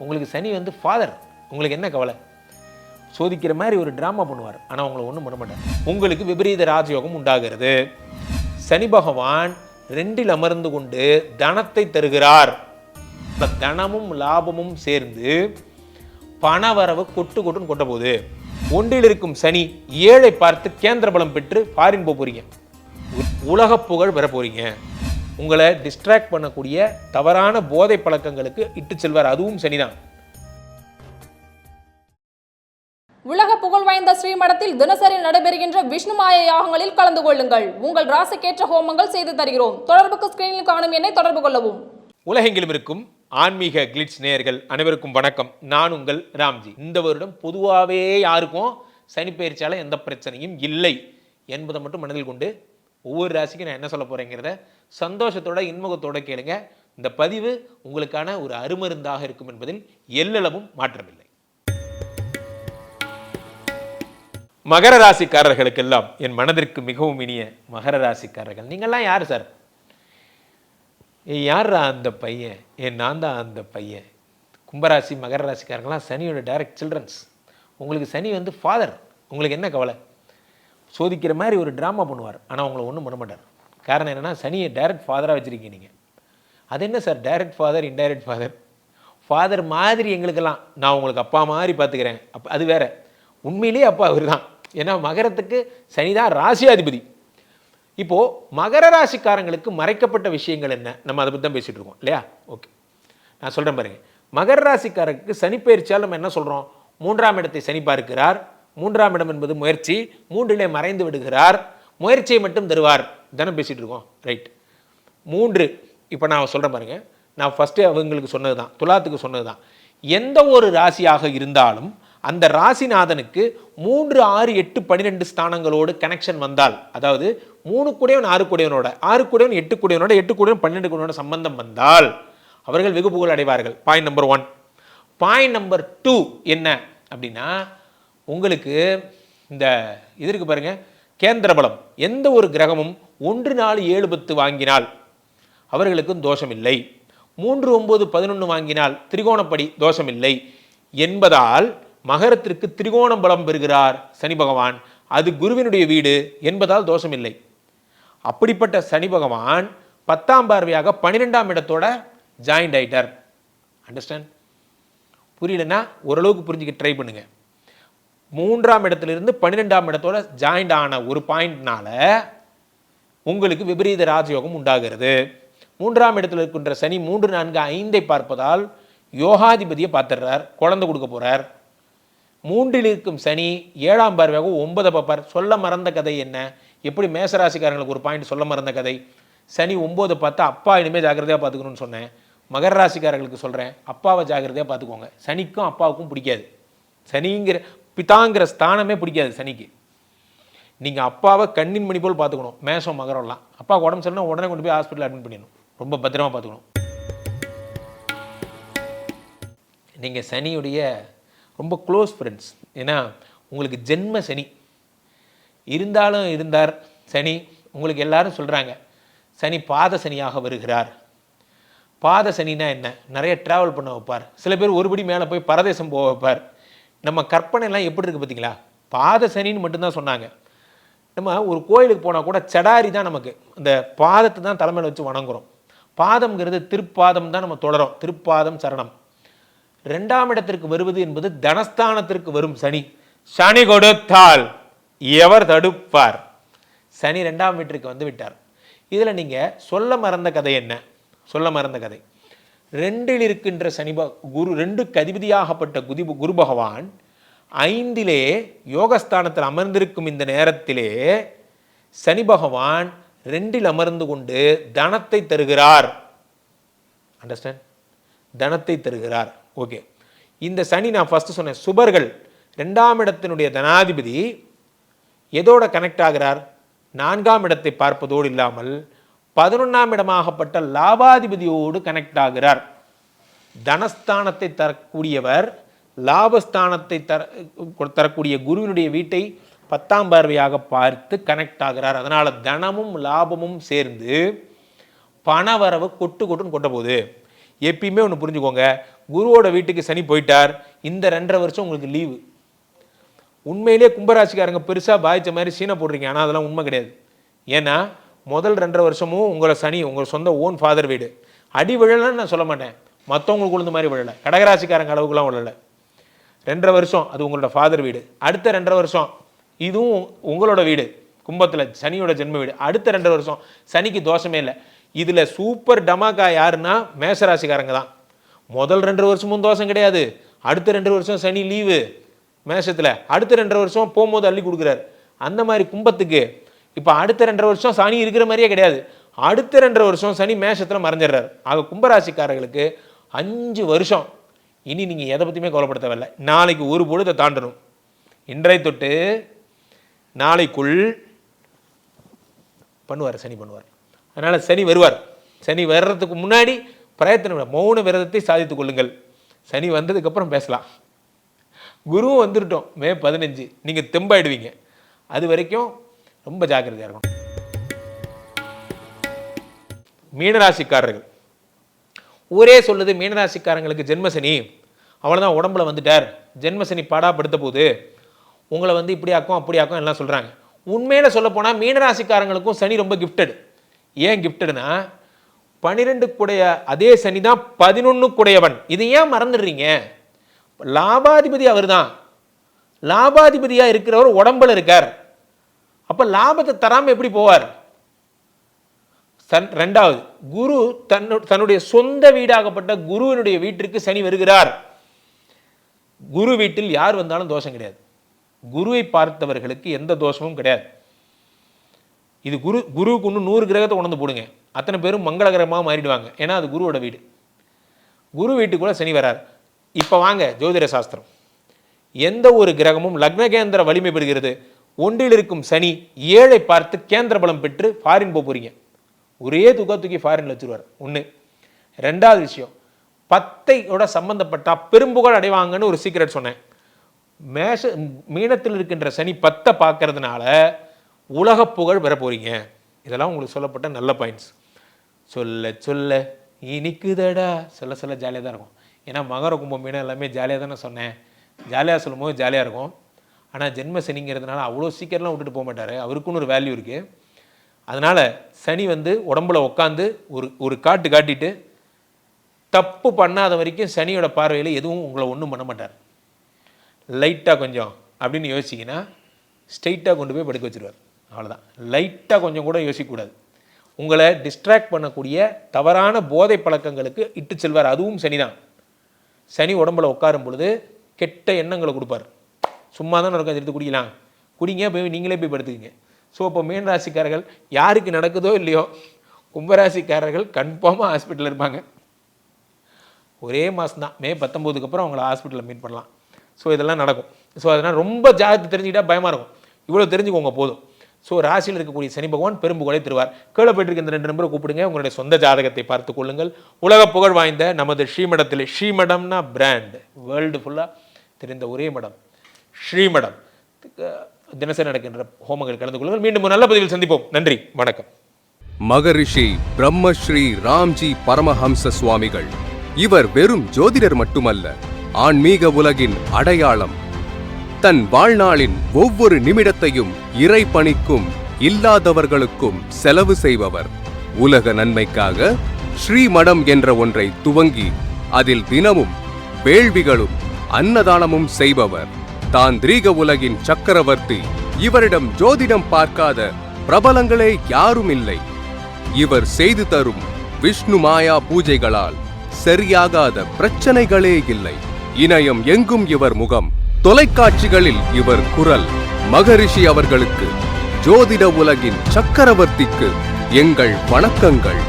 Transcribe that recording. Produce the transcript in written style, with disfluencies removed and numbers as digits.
உங்களுக்கு சனி வந்து ஃபாதர். உங்களுக்கு என்ன கவலை? சோதிக்கிற மாதிரி ஒரு ட்ராமா பண்ணுவார், ஆனால் உங்களை ஒன்றும் பண்ண மாட்டார். உங்களுக்கு விபரீத ராஜயோகம் உண்டாகிறது. சனி பகவான் 2இல் அமர்ந்து கொண்டு தனத்தை தருகிறார். தனமும் லாபமும் சேர்ந்து பணவரவு கொட்டு கொட்டுன்னு கொட்ட போகுது. 1இல் இருக்கும் சனி 7ஐ பார்த்து கேந்திர பலம் பெற்று ஃபாரின் போக போறீங்க, உலக புகழ் பெற போறீங்க. உங்களை டிஸ்ட்ராக்ட் பண்ணக்கூடிய தவறான போதை பழக்கங்களுக்கு இட்டு செல்வார், அதுவும் சனிதான். உலக புகழ் வாய்ந்த ஸ்ரீமடத்தில் தினசரி நடைபெறுகின்ற விஷ்ணு மாய யாகங்களில் கலந்து கொள்ளுங்கள். உங்கள் ராசிக்கேற்ற ஹோமங்கள் செய்து தருகிறோம். தொடர்புக்கு ஸ்கிரீனில் காணும் எண்ணை தொடர்பு கொள்ளவும். உலகெங்கிலும் இருக்கும் ஆன்மீக கிளிட்ஸ் நேயர்கள் அனைவருக்கும் வணக்கம். நான் உங்கள் ராம்ஜி. இந்த வருடம் பொதுவாகவே யாருக்கும் சனி பயிற்சியால எந்த பிரச்சனையும் இல்லை என்பதை மட்டும் மனதில் கொண்டு ஒவ்வொரு ராசிக்கும் நான் என்ன சொல்ல போறேங்கிறத சந்தோஷத்தோட இன்முகத்தோட கேளுங்க. இந்த பதிவு உங்களுக்கான ஒரு அருமருந்தாக இருக்கும் என்பதில் எல்லளவும் மாற்றமில்லை. மகர ராசிக்காரர்களுக்கெல்லாம் என் மனதிற்கு மிகவும் இனிய மகர ராசிக்காரர்கள், நீங்கள்லாம் யார் சார்? யாரா அந்த பையன்? நான் தான் அந்த பையன். கும்பராசி மகர ராசிக்காரங்களாம் சனியோட டைரக்ட் சில்ட்ரன்ஸ். உங்களுக்கு சனி வந்து ஃபாதர். உங்களுக்கு என்ன கவலை? சோதிக்கிற மாதிரி ஒரு ட்ராமா பண்ணுவார், ஆனால் உங்களை ஒன்றும் பண்ண மாட்டார். காரணம் என்னென்னா, சனியை டைரக்ட் ஃபாதராக வச்சுருக்கீங்க நீங்கள். அது என்ன sir direct father indirect father? Father மாதிரி எங்களுக்கெல்லாம், நான் உங்களுக்கு அப்பா மாதிரி பார்த்துக்கிறேன், அது வேற. உண்மையிலேயே அப்பா அவர் தான். ஏன்னா மகரத்துக்கு சனிதான் ராசியாதிபதி. இப்போது மகர ராசிக்காரங்களுக்கு மறைக்கப்பட்ட விஷயங்கள் என்ன, நம்ம அதை பற்றி தான் பேசிகிட்டு இருக்கோம் இல்லையா? ஓகே, நான் சொல்கிறேன் பாருங்க. மகர ராசிக்காரருக்கு சனி பயிற்சியால் நம்ம என்ன சொல்கிறோம்? 3ஆம் இடத்தை சனி பார்க்கிறார். 3ஆம் இடம் என்பது முயற்சி. 3இலே மறைந்து விடுகிறார். முயற்சியை மட்டும் தருவார். தானே பேசிகிட்டு இருக்கோம், ரைட்? 3 இப்போ நான் சொல்கிறேன் பாருங்க. நான் ஃபஸ்ட்டு அவங்களுக்கு சொன்னது தான், துலாத்துக்கு சொன்னது தான். எந்த ஒரு ராசியாக இருந்தாலும் அந்த ராசிநாதனுக்கு 3, 6, 8, 12 ஸ்தானங்களோடு கனெக்ஷன் வந்தால், அதாவது 3 கூடையவன் 6 கூடையவனோட, 6 கூடையவன் 8 கூடையவனோட, 8 கூடையவன் 12 கூடையனோட சம்பந்தம் வந்தால் அவர்கள் வெகு புகழ் அடைவார்கள். Point number 1. பாயிண்ட் நம்பர் 2 என்ன அப்படின்னா, உங்களுக்கு இந்த இது இருக்கு பாருங்க, கேந்திர பலம். எந்த ஒரு கிரகமும் 1, 4, 7, 10 வாங்கினால் அவர்களுக்கும் தோஷம் இல்லை. 3, 9, 11 வாங்கினால் திரிகோணப்படி தோஷம் இல்லை என்பதால் மகரத்திற்கு திரிகோணம் பலம் பெறுகிறார் சனி பகவான். அது குருவினுடைய வீடு என்பதால் தோஷம் இல்லை. அப்படிப்பட்ட சனி பகவான் 10ஆம் பார்வையாக 12ஆம் இடத்தோட ஜாயிண்ட் ஆயிட்டார். அண்டர்ஸ்டாண்ட்? புரியலன்னா ஓரளவுக்கு புரிஞ்சுக்க ட்ரை பண்ணுங்க. 3ஆம் இடத்திலிருந்து 12ஆம் இடத்தோட ஜாயிண்ட் ஆன ஒரு பாயிண்ட்னால உங்களுக்கு விபரீத ராஜயோகம் உண்டாகிறது. 3ஆம் இடத்தில் இருக்கின்ற சனி 3, 4, 5ஐ பார்ப்பதால் யோகாதிபதியை பார்த்துடுறார், குழந்தை கொடுக்க போறார். 3இல் இருக்கும் சனி 7ஆம் பார்வையாக 9 பார்ப்பார். சொல்ல மறந்த கதை என்ன? எப்படி மேசராசிக்காரங்களுக்கு ஒரு பாயிண்ட் சொல்ல மறந்த கதை, சனி 9 பார்த்தா அப்பா இனிமேல் ஜாக்கிரதையாக பார்த்துக்கணும்னு சொன்னேன். மகர ராசிக்காரர்களுக்கு சொல்கிறேன், அப்பாவை ஜாக்கிரதையாக பார்த்துக்கோங்க. சனிக்கும் அப்பாவுக்கும் பிடிக்காது. சனிங்கிற பிதாங்கிற ஸ்தானமே பிடிக்காது சனிக்கு. நீங்கள் அப்பாவை கண்ணின் மணி போல் பார்த்துக்கணும். மேஷம் மகரம்லாம் அப்பாவுக்கு உடம்பு சரினா உடனே கொண்டு போய் ஹாஸ்பிட்டல் அட்மிட் பண்ணிடணும். ரொம்ப பத்திரமா பார்த்துக்கணும். நீங்கள் சனியுடைய ரொம்ப க்ளோஸ் ஃப்ரெண்ட்ஸ். ஏன்னா உங்களுக்கு ஜென்ம சனி இருந்தார் சனி. உங்களுக்கு எல்லாரும் சொல்கிறாங்க சனி பாத சனியாக வருகிறார். பாத சனினா என்ன? நிறைய ட்ராவல் பண்ண வைப்பார். சில பேர் ஒருபடி மேலே போய் பரதேசம் போக வைப்பார். நம்ம கற்பனைலாம் எப்படி இருக்குது பார்த்தீங்களா? பாத சனின்னு மட்டும்தான் சொன்னாங்க. நம்ம ஒரு கோயிலுக்கு போனால் கூட சடாரி தான், நமக்கு அந்த பாதத்தை தான் தலைமையில் வச்சு வணங்குறோம். பாதம்ங்கிறது திருப்பாதம் தான் நம்ம தொடரும். திருப்பாதம் சரணம். 2ஆம் இடத்திற்கு வருவது என்பது தனஸ்தானத்திற்கு வரும் சனி. சனி கொடுத்தால் எவர் தடுப்பார்? சனி 2ஆம் வீட்டிற்கு வந்து விட்டார். இதில் நீங்கள் சொல்ல மறந்த கதை என்ன? சொல்ல மறந்த கதை, 2இல் இருக்கின்ற சனி குரு 2க்கு அதிபதியாகப்பட்ட குரு பகவான் 5இலே யோகஸ்தானத்தில் அமர்ந்திருக்கும் இந்த நேரத்திலே சனி பகவான் 2இல் அமர்ந்து கொண்டு தனத்தை தருகிறார். அண்டர்ஸ்டாண்ட்? தனத்தை தருகிறார். ஓகே, இந்த சனி நான் ஃபர்ஸ்ட் சொன்னேன் சுபர்கள். 2ஆம் இடத்தினுடைய தனாதிபதி எதோட கனெக்ட் ஆகிறார்? 4ஆம் இடத்தை பார்ப்பதோடு இல்லாமல் 11ஆம் இடமாகப்பட்ட லாபாதிபதியோடு கனெக்ட் ஆகிறார். தனஸ்தானத்தை தரக்கூடியவர், லாபஸ்தானத்தை தரக்கூடிய குருவினுடைய வீட்டை 10ஆம் பார்வையாக பார்த்து கனெக்ட் ஆகிறார். அதனால தனமும் லாபமும் சேர்ந்து பணவரவு கொட்டு கொட்டுன்னு கொட்ட போகுது. எப்பயுமே ஒன்று புரிஞ்சுக்கோங்க, குருவோட வீட்டுக்கு சனி போயிட்டார். இந்த 2.5 வருஷம் உங்களுக்கு லீவு. உண்மையிலேயே கும்பராசிக்காரங்க பெருசாக பாதித்த மாதிரி சீனை போடுறீங்க, ஆனால் அதெல்லாம் உண்மை கிடையாது. ஏன்னா முதல் 2.5 வருஷமும் உங்களை சனி உங்கள் சொந்த ஓன் ஃபாதர் வீடு. அடி விழலைன்னு நான் சொல்ல மாட்டேன், மற்றவங்களுக்கு உளுந்த மாதிரி விழலை, கடகராசிக்காரங்க அளவுக்குலாம் விழலை. 2.5 வருஷம் அது உங்களோட ஃபாதர் வீடு. அடுத்த 2.5 வருஷம் இதுவும் உங்களோட வீடு, கும்பத்தில் சனியோட ஜென்ம வீடு. அடுத்த 2.5 வருஷம் சனிக்கு தோஷமே இல்லை. இதில் சூப்பர் டமாக்கா யாருன்னா மேஷராசிக்காரங்க தான். முதல் 2.5 வருஷமும் தோஷம் கிடையாது, அடுத்த 2 வருஷம் சனி லீவு மேஷத்தில், அடுத்த 2.5 வருஷம் போகும்போது அள்ளி கொடுக்குறாரு. அந்த மாதிரி கும்பத்துக்கு இப்போ அடுத்த 2.5 வருஷம் சனி இருக்கிற மாதிரியே கிடையாது. அடுத்த 2.5 வருஷம் சனி மேஷத்தில் மறைஞ்சிடுறாரு. ஆக கும்பராசிக்காரர்களுக்கு 5 வருஷம் இனி நீங்கள் எதை பற்றியுமே கவலைப்பட தேவையில்லை. நாளைக்கு ஒரு பொழுதை தாண்டணும். இன்றை தொட்டு நாளைக்குள் பண்ணுவார், சனி பண்ணுவார். அதனால் சனி வருவார். சனி வர்றதுக்கு முன்னாடி பிரயத்தனம், மௌன விரதத்தை சாதித்துக் கொள்ளுங்கள். சனி வந்ததுக்கப்புறம் பேசலாம். குருவும் வந்துட்டோம் மே 15, நீங்கள் தெம்பாயிடுவீங்க. அது வரைக்கும் ரொம்ப ஜாக்கிரதையாக இருக்கும். மீனராசிக்காரர்கள் ஊரே சொல்லுது மீனராசிக்காரங்களுக்கு ஜென்மசனி, அவ்வளோதான் உடம்புல வந்துட்டார், ஜென்மசனி பாடாப்படுத்த போது உங்களை வந்து இப்படி ஆக்கும் அப்படி ஆக்கும் எல்லாம் சொல்கிறாங்க. உண்மையில் சொல்ல போனால் மீனராசிக்காரங்களுக்கும் சனி ரொம்ப கிஃப்டட். ஏன் கிஃப்டட்னா 12 கூடைய அதே சனி தான் 11 கூடையவன். இது ஏன் மறந்துடுறீங்க? லாபாதிபதி அவர் தான். லாபாதிபதியாக இருக்கிறவர் உடம்புல இருக்கார். அப்போ லாபத்தை தராமல் எப்படி போவார்? ரெண்டாவது, குரு தன்னுடைய சொந்த வீடாகப்பட்ட குருவினுடைய வீட்டிற்கு சனி வருகிறார். குரு வீட்டில் யார் வந்தாலும் தோஷம் கிடையாது. குருவை பார்த்தவர்களுக்கு எந்த தோஷமும் கிடையாது. இது குருவுக்கு இன்னும் 100 கிரகத்தை உணர்ந்து போடுங்க, அத்தனை பேரும் மங்களகரமாக மாறிடுவாங்க. ஏன்னா அது குருவோட வீடு. குரு வீட்டுக்குள்ள சனி வரார். இப்போ வாங்க ஜோதிட சாஸ்திரம். எந்த ஒரு கிரகமும் லக்னகேந்திர வலிமை பெறுகிறது. ஒன்றில் இருக்கும் சனி 7ஐ பார்த்து கேந்திர பலம் பெற்று ஃபாரின் போறீங்க. ஒரே தூக்கி ஃபாரின்ல வச்சிருவார். ஒன்று. ரெண்டாவது விஷயம், 10ஐயோட சம்பந்தப்பட்டா பெரும்புகழ் அடைவாங்கன்னு ஒரு சீக்ரெட் சொன்னேன். மீனத்தில் இருக்கின்ற சனி 10ஐ பார்க்கறதுனால உலக புகழ் பெற போறீங்க. இதெல்லாம் உங்களுக்கு சொல்லப்பட்ட நல்ல பாயிண்ட்ஸ். சொல்ல சொல்ல இனிக்குதடா, சொல்ல சொல்ல ஜாலியாக தான் இருக்கும். ஏன்னா மகர கும்பம் மீனம் எல்லாமே ஜாலியாக தானே சொன்னேன். ஜாலியாக சொல்லும் போது ஜாலியாக இருக்கும். ஆனால் ஜென்ம சனிங்கிறதுனால அவ்வளோ சீக்கிரம்லாம் விட்டுட்டு போக மாட்டார். அவருக்குன்னு ஒரு வேல்யூ இருக்குது. அதனால் சனி வந்து உடம்புல உட்காந்து ஒரு காட்டு காட்டிட்டு தப்பு பண்ணாத வரைக்கும் சனியோட பார்வையில் எதுவும் உங்களை ஒன்றும் பண்ண மாட்டார். லைட்டாக கொஞ்சம் அப்படின்னு யோசிச்சிங்கன்னா ஸ்ட்ரெயிட்டாக கொண்டு போய் படுக்க வச்சுருவார். அவ்வளோதான். லைட்டாக கொஞ்சம் கூட யோசிக்கக்கூடாது. உங்களை டிஸ்ட்ராக்ட் பண்ணக்கூடிய தவறான போதை பழக்கங்களுக்கு இட்டு செல்வார். அதுவும் சனி தான். சனி உடம்புல உட்காரும் பொழுது கெட்ட எண்ணங்களை கொடுப்பார். சும்மா தான் நடக்கும், எடுத்து குடிக்கலாம், குடிங்க, போய் நீங்களே போய் படுத்துக்கிங்க. ஸோ இப்போ மீன ராசிக்காரர்கள் யாருக்கு நடக்குதோ இல்லையோ, கும்பராசிக்காரர்கள் கன்ஃபார்மாக ஹாஸ்பிட்டலில் இருப்பாங்க. ஒரே மாதம் தான், மே 19க்கு அப்புறம் அவங்கள ஹாஸ்பிட்டலில் மீட் பண்ணலாம். ஸோ இதெல்லாம் நடக்கும். ஸோ அதனால் ரொம்ப ஜாகிரதை தெரிஞ்சுக்கிட்டா பயமாக இருக்கும். இவ்வளோ தெரிஞ்சுக்கோங்க போதும். ஸோ ராசியில் இருக்கக்கூடிய சனி பகவான் பெரும்புகழை தருவார். கீழே போயிட்டு இந்த 2 நம்பரை கூப்பிடுங்க, உங்களுடைய சொந்த ஜாதகத்தை பார்த்து கொள்ளுங்கள். உலக புகழ் வாய்ந்த நமது ஸ்ரீமடத்தில், ஸ்ரீமடம்னா பிராண்ட், வேர்ல்டு ஃபுல்லாக தெரிந்த ஒரே மடம் ஸ்ரீமடம், தினசரி நடக்கின்ற ஹோமங்கள் கலந்து கொள்ளுங்கள். மீண்டும் ஒரு நல்ல பதிவில் சந்திப்போம். நன்றி, வணக்கம். மகரிஷி பிரம்மஸ்ரீ ராம்ஜி பரமஹம்ச சுவாமிகள். இவர் வெறும் ஜோதிடர் மட்டுமல்ல, ஆன்மீக உலகின் அடையாளம். தன் வாழ்நாளின் ஒவ்வொரு நிமிடத்தையும் இறை பணிக்கும் இல்லாதவர்களுக்கும் செலவு செய்பவர். உலக நன்மைக்காக ஸ்ரீமடம் என்ற ஒன்றை துவங்கி அதில் தினமும் வேள்விகளும் அன்னதானமும் செய்பவர். தாந்திரீக உலகின் சக்கரவர்த்தி. இவரிடம் ஜோதிடம் பார்க்காத பிரபலங்களே யாரும் இல்லை. இவர் செய்து தரும் விஷ்ணு மாயா பூஜைகளால் சரியாகாத பிரச்சனைகளே இல்லை. இணையம் எங்கும் இவர் முகம், தொலைக்காட்சிகளில் இவர் குரல். மகரிஷி அவர்களுக்கு, ஜோதிட உலகின் சக்கரவர்த்திக்கு எங்கள் வணக்கங்கள்.